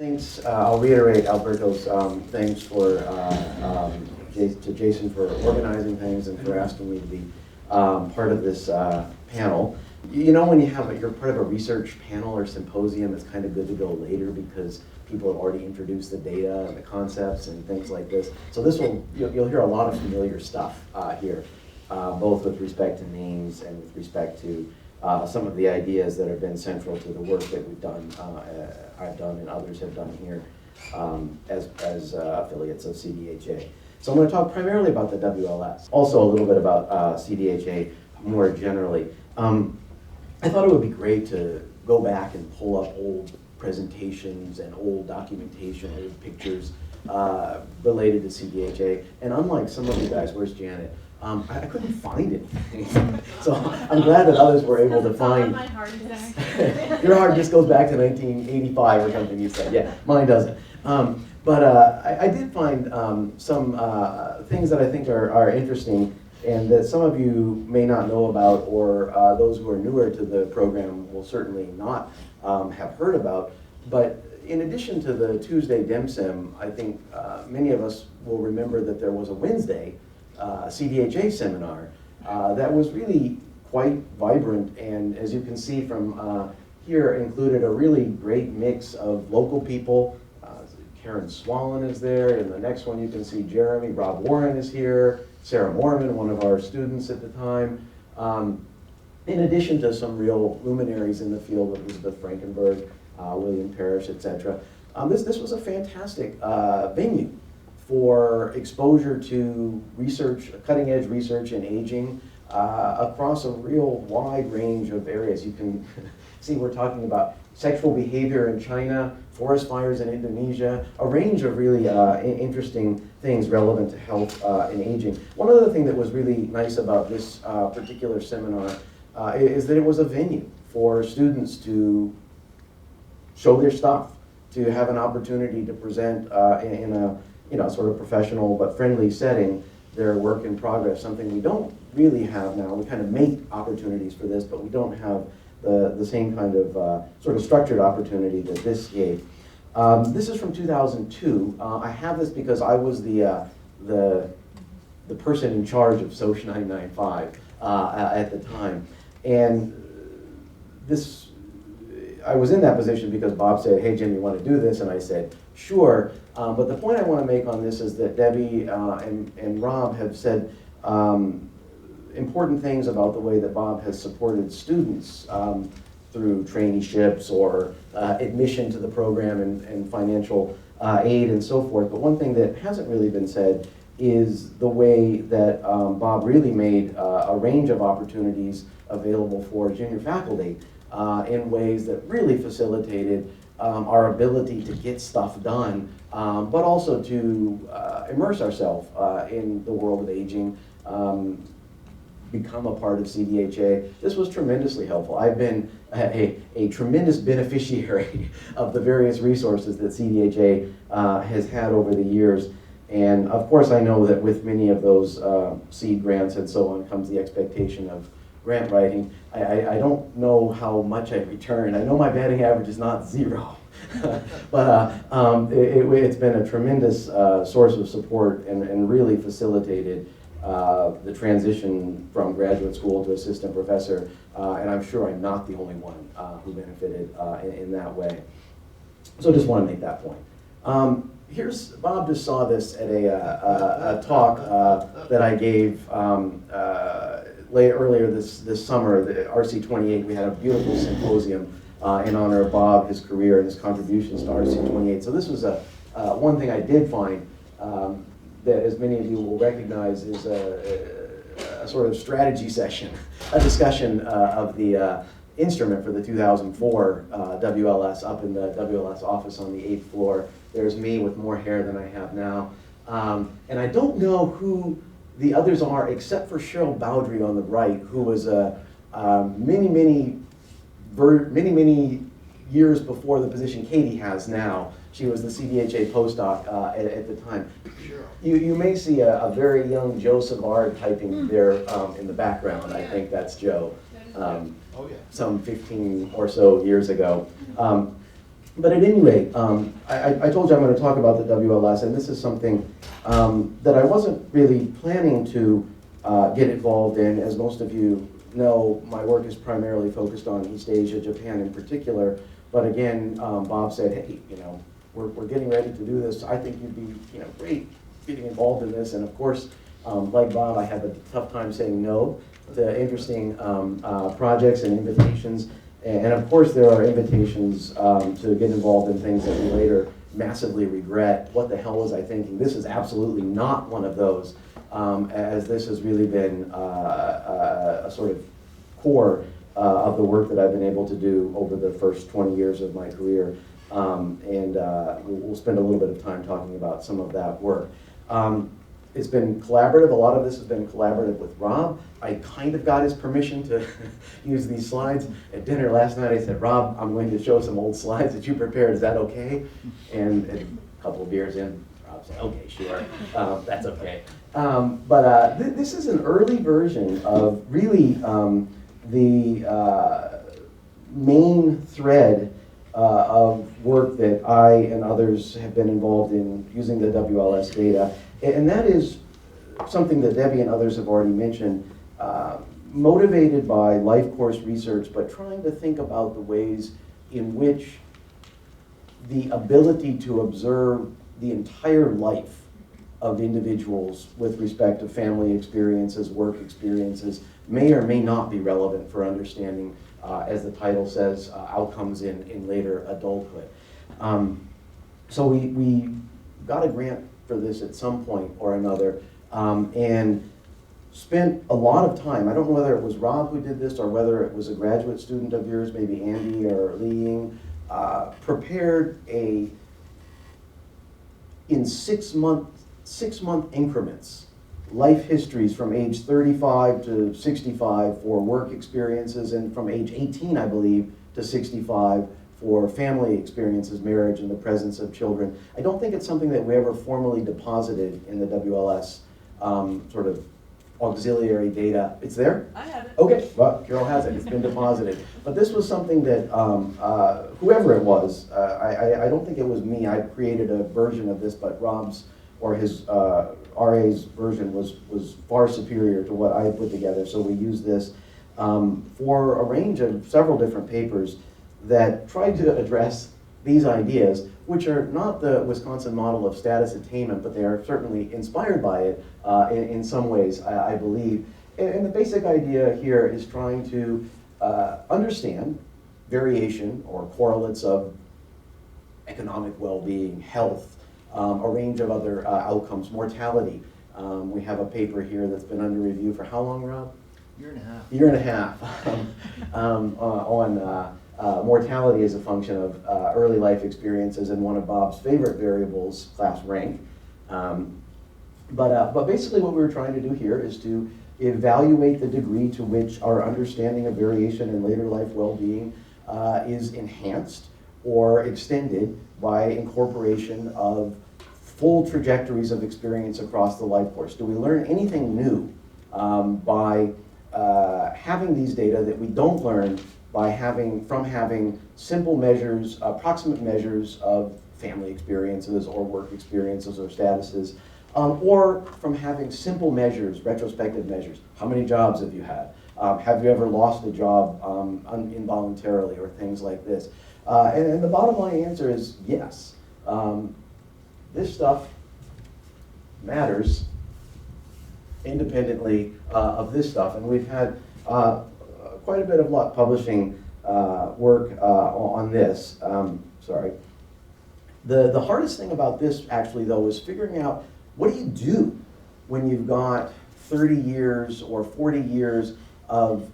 Thanks. I'll reiterate Alberto's thanks to Jason for organizing things and for asking me to be part of this panel. You know, when you're part of a research panel or symposium, it's kind of good to go later because people have already introduced the data and the concepts and things like this. So you'll hear a lot of familiar stuff here, both with respect to names and with respect to some of the ideas that have been central to the work that we've done, I've done and others have done here as affiliates of CDHA. So I'm going to talk primarily about the WLS, also a little bit about CDHA more generally. I thought it would be great to go back and pull up old presentations and old documentation, old pictures related to CDHA. And unlike some of you guys, where's Janet? I couldn't find anything. So I'm glad that others were able to find. My hard disk. Your hard disk goes back to 1985 or something, you said. Yeah, mine doesn't. But I did find some things that I think are interesting and that some of you may not know about, or those who are newer to the program will certainly not have heard about. But in addition to the Tuesday DemSim, I think many of us will remember that there was a Wednesday CDHA seminar that was really quite vibrant, and as you can see from here, included a really great mix of local people. Karen Swallen is there, and the next one you can see Jeremy. Rob Warren is here, Sarah Mormon, one of our students at the time, in addition to some real luminaries in the field, Elizabeth Frankenberg, William Parrish, etc. This was a fantastic venue for exposure to research, cutting edge research in aging across a real wide range of areas. You can see we're talking about sexual behavior in China, forest fires in Indonesia, a range of really interesting things relevant to health and aging. One other thing that was really nice about this particular seminar is that it was a venue for students to show their stuff, to have an opportunity to present in a sort of professional but friendly setting their work in progress, something we don't really have now. We kind of make opportunities for this, but we don't have the same kind of sort of structured opportunity that this gave. This is from 2002. I have this because I was the person in charge of SOCH 995 at the time. And I was in that position because Bob said, hey Jim, you want to do this? And I said, sure. But the point I want to make on this is that Debbie and Rob have said important things about the way that Bob has supported students through traineeships or admission to the program and financial aid and so forth. But one thing that hasn't really been said is the way that Bob really made a range of opportunities available for junior faculty in ways that really facilitated our ability to get stuff done, but also to immerse ourselves in the world of aging, become a part of CDHA. This was tremendously helpful. I've been a tremendous beneficiary of the various resources that CDHA has had over the years. And of course I know that with many of those seed grants and so on comes the expectation of grant writing. I don't know how much I returned. I know my batting average is not 0. But it's been a tremendous source of support and really facilitated the transition from graduate school to assistant professor, and I'm sure I'm not the only one who benefited in that way. So just want to make that point. Bob just saw this at a talk that I gave earlier this summer, the RC28. We had a beautiful symposium in honor of Bob, his career, and his contributions to RC28. So this was one thing I did find that, as many of you will recognize, is a sort of strategy session, a discussion of the instrument for the 2004 WLS up in the WLS office on the 8th floor. There's me with more hair than I have now. And I don't know who the others are except for Cheryl Bowdry on the right, who was many years before the position Katie has now. She was the CDHA postdoc at the time. Sure. You may see a very young Joe Savard typing there in the background. I think that's Joe. Some 15 or so years ago. But at any rate, I told you I'm going to talk about the WLS, and this is something that I wasn't really planning to get involved in. As most of you know, my work is primarily focused on East Asia, Japan in particular. But again, Bob said, hey, we're getting ready to do this. I think you'd be great getting involved in this. And of course, like Bob, I have a tough time saying no to interesting projects and invitations. And of course, there are invitations to get involved in things that we later massively regret. What the hell was I thinking? This is absolutely not one of those, as this has really been a sort of core of the work that I've been able to do over the first 20 years of my career. And we'll spend a little bit of time talking about some of that work. It's been collaborative. A lot of this has been collaborative with Rob. I kind of got his permission to use these slides. At dinner last night, I said, Rob, I'm going to show some old slides that you prepared. Is that okay? And a couple of beers in, Rob said, okay, sure. That's okay. But this is an early version of really the main thread of work that I and others have been involved in using the WLS data. And that is something that Debbie and others have already mentioned, motivated by life course research, but trying to think about the ways in which the ability to observe the entire life of individuals with respect to family experiences, work experiences, may or may not be relevant for understanding, as the title says, outcomes in later adulthood. So we got a grant for this at some point or another, and spent a lot of time. I don't know whether it was Rob who did this or whether it was a graduate student of yours, maybe Andy or Li Ying, prepared in 6 month increments, life histories from age 35 to 65 for work experiences, and from age 18, I believe, to 65 for family experiences, marriage, and the presence of children. I don't think it's something that we ever formally deposited in the WLS sort of auxiliary data. It's there? I have it. Okay, well, Carol has it. It's been deposited. But this was something that whoever it was, I don't think it was me. I created a version of this, but Rob's or his RA's version was far superior to what I had put together. So we used this for a range of several different papers that tried to address these ideas, which are not the Wisconsin model of status attainment, but they are certainly inspired by it in some ways, I believe. And the basic idea here is trying to understand variation or correlates of economic well-being, health, a range of other outcomes, mortality. We have a paper here that's been under review for how long, Rob? Year and a half. Year and a half on mortality as a function of early life experiences and one of Bob's favorite variables, class rank. But basically what we were trying to do here is to evaluate the degree to which our understanding of variation in later life well-being is enhanced or extended by incorporation of full trajectories of experience across the life course. Do we learn anything new by having these data that we don't learn by having simple measures, approximate measures of family experiences or work experiences or statuses, or from having simple measures, retrospective measures. How many jobs have you had? Have you ever lost a job involuntarily or things like this? And the bottom line answer is yes. This stuff matters independently of this stuff, and we've had quite a bit of luck publishing work on this. Sorry. The hardest thing about this actually though is figuring out what do you do when you've got 30 years or 40 years of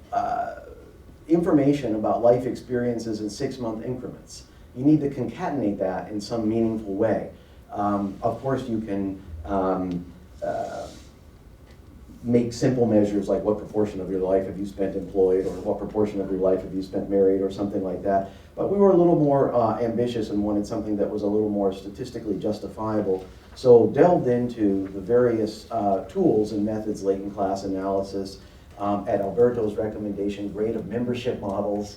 information about life experiences in 6-month increments. You need to concatenate that in some meaningful way. Of course you can make simple measures like what proportion of your life have you spent employed or what proportion of your life have you spent married or something like that. But we were a little more ambitious and wanted something that was a little more statistically justifiable. So delved into the various tools and methods, latent class analysis, at Alberto's recommendation, grade of membership models,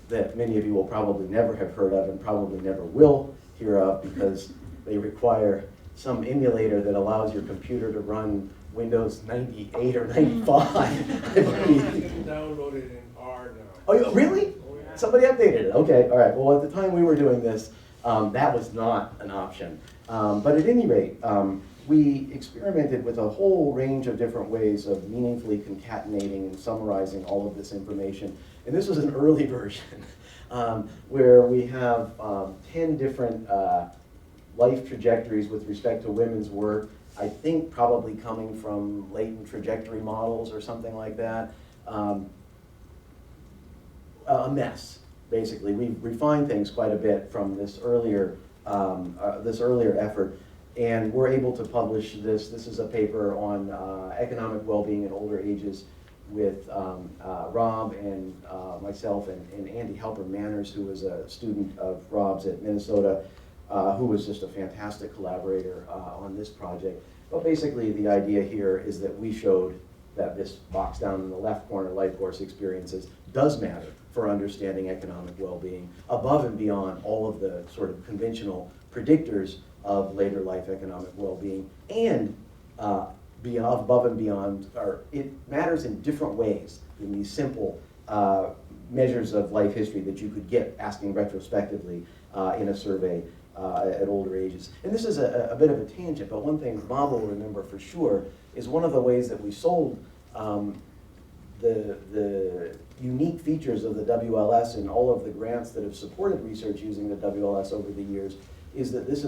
that many of you will probably never have heard of and probably never will hear of because they require some emulator that allows your computer to run Windows 98 or 95. I believe. You can download it in R now. Oh, really? Oh, yeah. Somebody updated it. Okay, all right. Well, at the time we were doing this, that was not an option. But at any rate, we experimented with a whole range of different ways of meaningfully concatenating and summarizing all of this information. And this was an early version where we have 10 different life trajectories with respect to women's work. I think probably coming from latent trajectory models or something like that. A mess, basically. We've refined things quite a bit from this earlier effort, and we're able to publish this. This is a paper on economic well-being in older ages with Rob and myself and Andy Helper Manners, who was a student of Rob's at Minnesota, who was just a fantastic collaborator on this project. But basically the idea here is that we showed that this box down in the left corner, life course experiences, does matter for understanding economic well-being above and beyond all of the sort of conventional predictors of later life economic well-being, and above and beyond, or it matters in different ways in these simple measures of life history that you could get asking retrospectively in a survey at older ages. And this is a bit of a tangent, but one thing Bob will remember for sure is one of the ways that we sold the unique features of the WLS and all of the grants that have supported research using the WLS over the years is that this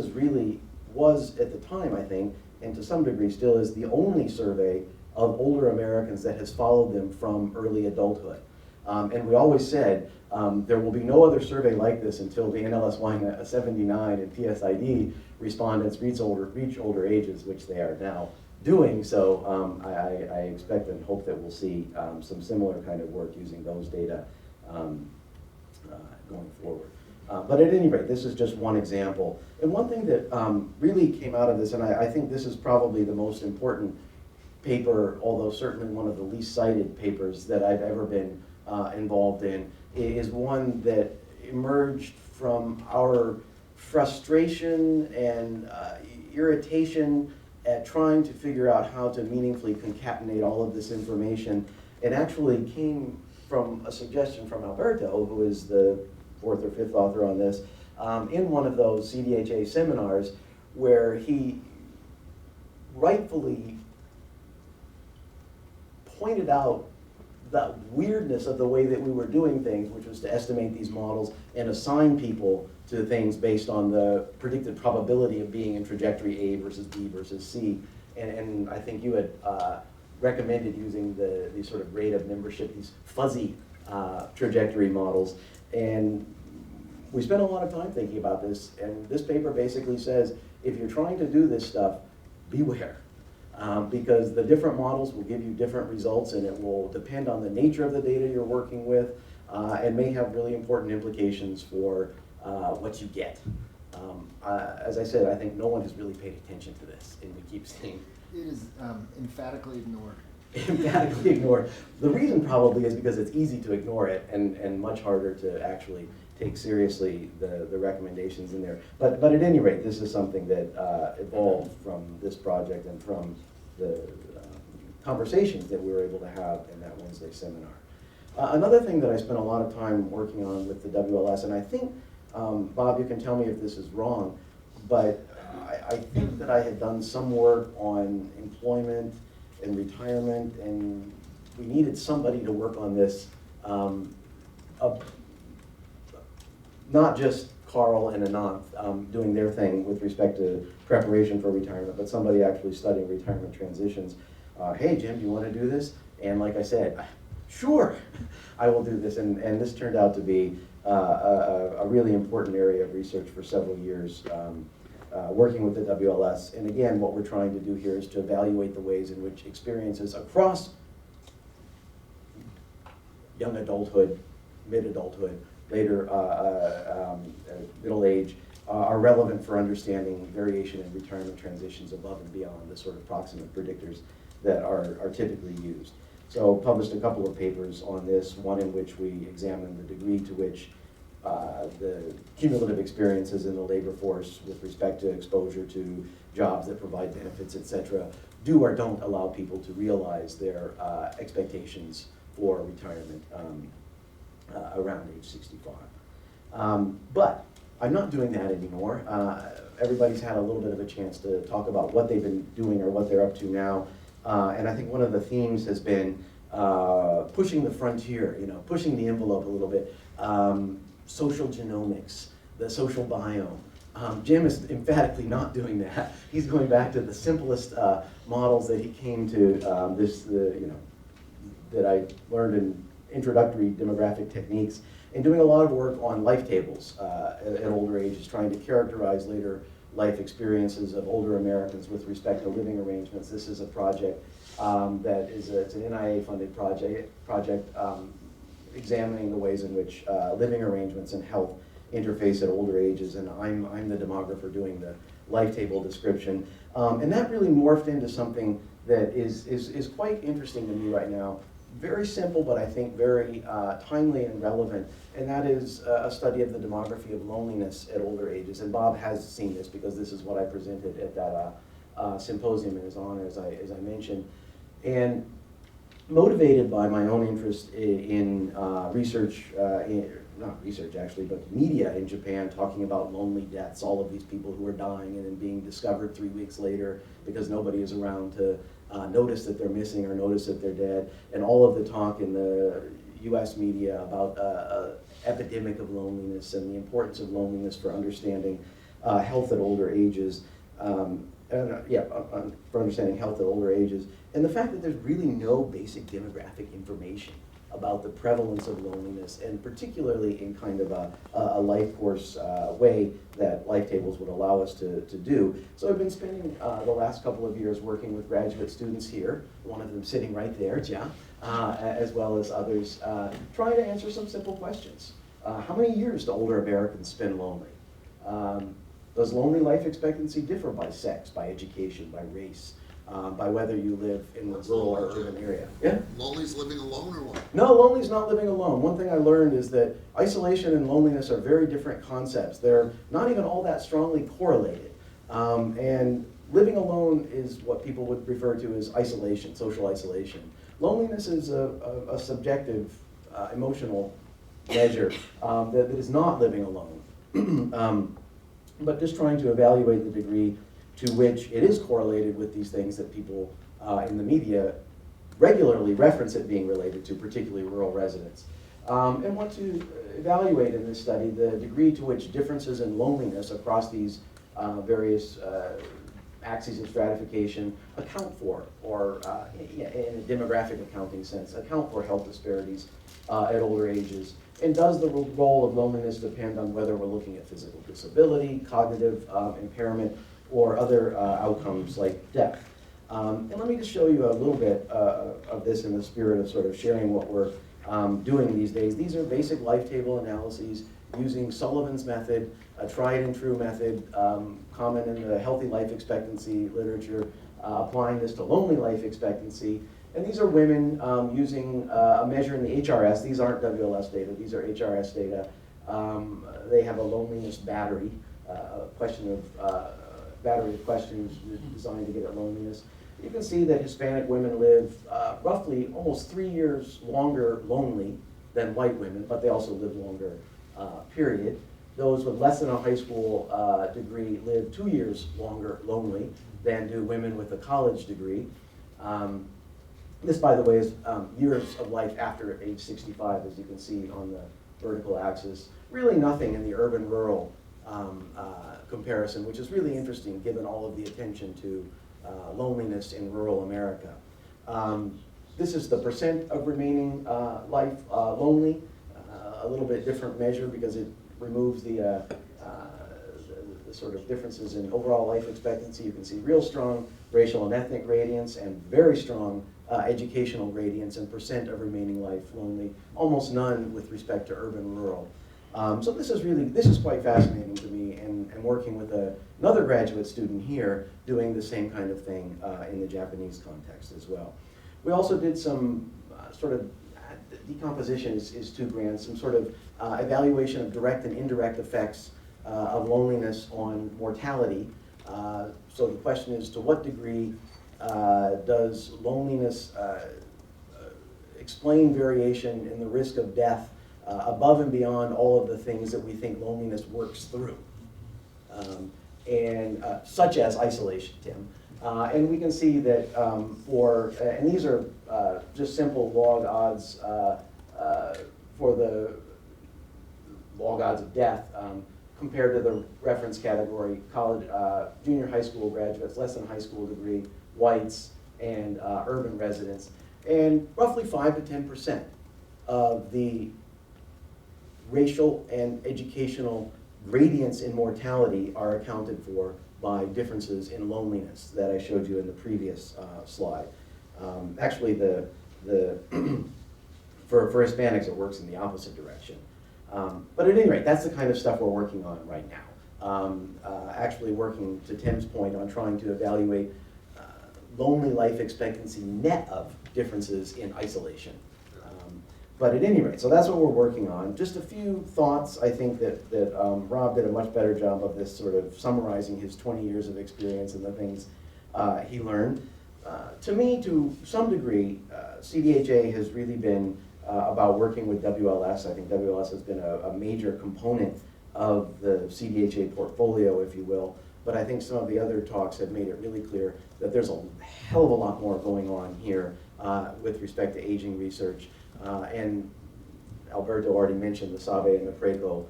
was at the time, I think, and to some degree still is, the only survey of older Americans that has followed them from early adulthood. And we always said there will be no other survey like this until the NLS 79 and PSID respondents reach older ages, which they are now doing. So I expect and hope that we'll see some similar kind of work using those data going forward. But at any rate, this is just one example. And one thing that really came out of this, and I think this is probably the most important paper, although certainly one of the least cited papers that I've ever been involved in, is one that emerged from our frustration and irritation at trying to figure out how to meaningfully concatenate all of this information. It actually came from a suggestion from Alberto, who is the 4th or 5th author on this, in one of those CDHA seminars where he rightfully pointed out the weirdness of the way that we were doing things, which was to estimate these models and assign people to things based on the predicted probability of being in trajectory A versus B versus C. And I think you had recommended using the sort of rate of membership, these fuzzy trajectory models. And we spent a lot of time thinking about this, and this paper basically says, if you're trying to do this stuff, beware. Because the different models will give you different results, and it will depend on the nature of the data you're working with, and may have really important implications for what you get. As I said, I think no one has really paid attention to this, and we keep seeing it is emphatically ignored. Emphatically ignored. The reason probably is because it's easy to ignore it, and much harder to actually take seriously the recommendations in there. But at any rate, this is something that evolved from this project and from the conversations that we were able to have in that Wednesday seminar. Another thing that I spent a lot of time working on with the WLS, and I think, Bob, you can tell me if this is wrong, but I think that I had done some work on employment and retirement, and we needed somebody to work on this, not just Carl and Ananth doing their thing with respect to preparation for retirement, but somebody actually studying retirement transitions. Hey Jim, do you want to do this? And like I said, sure, I will do this. And this turned out to be a really important area of research for several years, working with the WLS. And again, what we're trying to do here is to evaluate the ways in which experiences across young adulthood, mid-adulthood, later middle age, are relevant for understanding variation in retirement transitions above and beyond the sort of proximate predictors that are typically used. So published a couple of papers on this, one in which we examined the degree to which the cumulative experiences in the labor force with respect to exposure to jobs that provide benefits, et cetera, do or don't allow people to realize their expectations for retirement around age 65. But I'm not doing that anymore. Everybody's had a little bit of a chance to talk about what they've been doing or what they're up to now. And I think one of the themes has been pushing the frontier, pushing the envelope a little bit. Social genomics, the social biome. Jim is emphatically not doing that. He's going back to the simplest models that he came to that I learned in introductory demographic techniques, and doing a lot of work on life tables at older ages, trying to characterize later life experiences of older Americans with respect to living arrangements. This is a project that is it's an NIA-funded project examining the ways in which living arrangements and health interface at older ages, and I'm the demographer doing the life table description. And that really morphed into something that is quite interesting to me right now. Very simple, but I think very timely and relevant, and that is a study of the demography of loneliness at older ages. And Bob has seen this because this is what I presented at that symposium in his honor, as I mentioned. And motivated by my own interest in research, not research actually, but media in Japan talking about lonely deaths, all of these people who are dying and then being discovered 3 weeks later because nobody is around to notice that they're missing or notice that they're dead, and all of the talk in the US media about epidemic of loneliness and the importance of loneliness for understanding health at older ages, for understanding health at older ages, and the fact that there's really no basic demographic information about the prevalence of loneliness, and particularly in kind of a life course way that life tables would allow us to do. So I've been spending the last couple of years working with graduate students here, one of them sitting right there, Jia, as well as others, trying to answer some simple questions. How many years do older Americans spend lonely? Does lonely life expectancy differ by sex, by education, by race? By whether you live in a rural or urban area. Yeah? Lonely's living alone or what? No, lonely's not living alone. One thing I learned is that isolation and loneliness are very different concepts. They're not even all that strongly correlated. And living alone is what people would refer to as isolation, social isolation. Loneliness is a subjective, emotional measure that is not living alone. But just trying to evaluate the degree to which it is correlated with these things that people in the media regularly reference it being related to, particularly rural residents. And want to evaluate in this study the degree to which differences in loneliness across these various axes of stratification account for, or in a demographic accounting sense, account for health disparities at older ages. And does the role of loneliness depend on whether we're looking at physical disability, cognitive impairment, or other outcomes like death. And let me just show you a little bit of this in the spirit of sort of sharing what we're doing these days. These are basic life table analyses using Sullivan's method, a tried and true method, common in the healthy life expectancy literature, applying this to lonely life expectancy. And these are women using a measure in the HRS. These aren't WLS data, these are HRS data. They have a loneliness battery, a question of battery of questions designed to get at loneliness. You can see that Hispanic women live roughly almost 3 years longer lonely than white women, but they also live longer, period. Those with less than a high school degree live 2 years longer lonely than do women with a college degree. This, by the way, is years of life after age 65, as you can see on the vertical axis. Really nothing in the urban-rural comparison, which is really interesting given all of the attention to loneliness in rural America. This is the percent of remaining life lonely, a little bit different measure because it removes the sort of differences in overall life expectancy. You can see real strong racial and ethnic gradients and very strong educational gradients and percent of remaining life lonely, almost none with respect to urban-rural. So this is quite fascinating to me, and working with another graduate student here doing the same kind of thing in the Japanese context as well. We also did some sort of decomposition is too grand, some sort of evaluation of direct and indirect effects of loneliness on mortality. So the question is, to what degree does loneliness explain variation in the risk of death above and beyond all of the things that we think loneliness works through, and such as isolation, Tim. And we can see that and these are just simple log odds for the log odds of death compared to the reference category, college, junior high school graduates, less than high school degree, whites, and urban residents. And roughly 5 to 10% of the racial and educational gradients in mortality are accounted for by differences in loneliness that I showed you in the previous slide. Actually, for Hispanics, it works in the opposite direction. But at any rate, that's the kind of stuff we're working on right now. Actually working, to Tim's point, on trying to evaluate lonely life expectancy net of differences in isolation. But at any rate, so that's what we're working on. Just a few thoughts. I think that Rob did a much better job of this, sort of summarizing his 20 years of experience and the things he learned. To me, to some degree, CDHA has really been about working with WLS. I think WLS has been a major component of the CDHA portfolio, if you will. But I think some of the other talks have made it really clear that there's a hell of a lot more going on here with respect to aging research. And Alberto already mentioned the Sabe and the Preco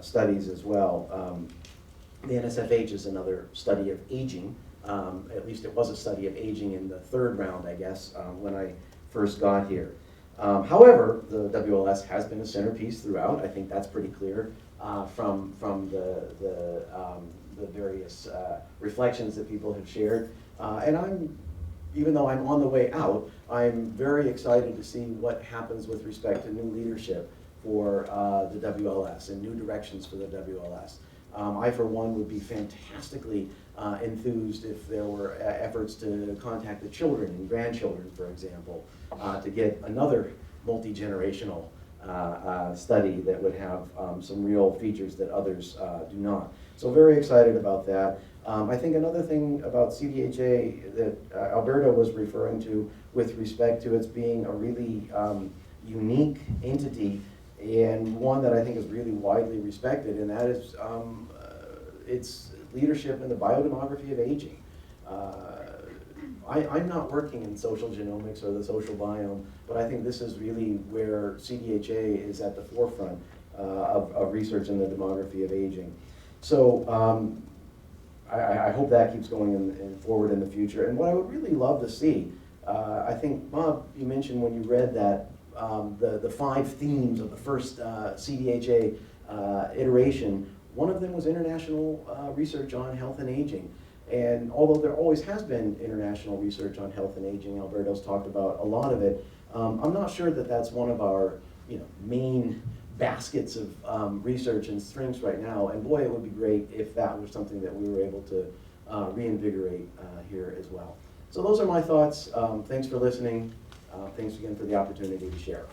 studies as well. The NSFH is another study of aging. At least it was a study of aging in the third round, I guess, when I first got here. However, the WLS has been a centerpiece throughout. I think that's pretty clear from the various reflections that people have shared. And even though I'm on the way out, I'm very excited to see what happens with respect to new leadership for the WLS and new directions for the WLS. I, for one, would be fantastically enthused if there were efforts to contact the children and grandchildren, for example, to get another multi-generational study that would have some real features that others do not. So very excited about that. I think another thing about CDHA that Alberto was referring to with respect to its being a really unique entity, and one that I think is really widely respected, and that is its leadership in the biodemography of aging. I'm not working in social genomics or the social biome, but I think this is really where CDHA is at the forefront of research in the demography of aging. So I hope that keeps going forward in the future. And what I would really love to see, I think, Bob, you mentioned when you read that the 5 themes of the first CDHA iteration, one of them was international research on health and aging. And although there always has been international research on health and aging, Alberto's talked about a lot of it, I'm not sure that that's one of our main baskets of research and strengths right now. And boy, it would be great if that was something that we were able to reinvigorate here as well. So those are my thoughts. Thanks for listening. Thanks again for the opportunity to share.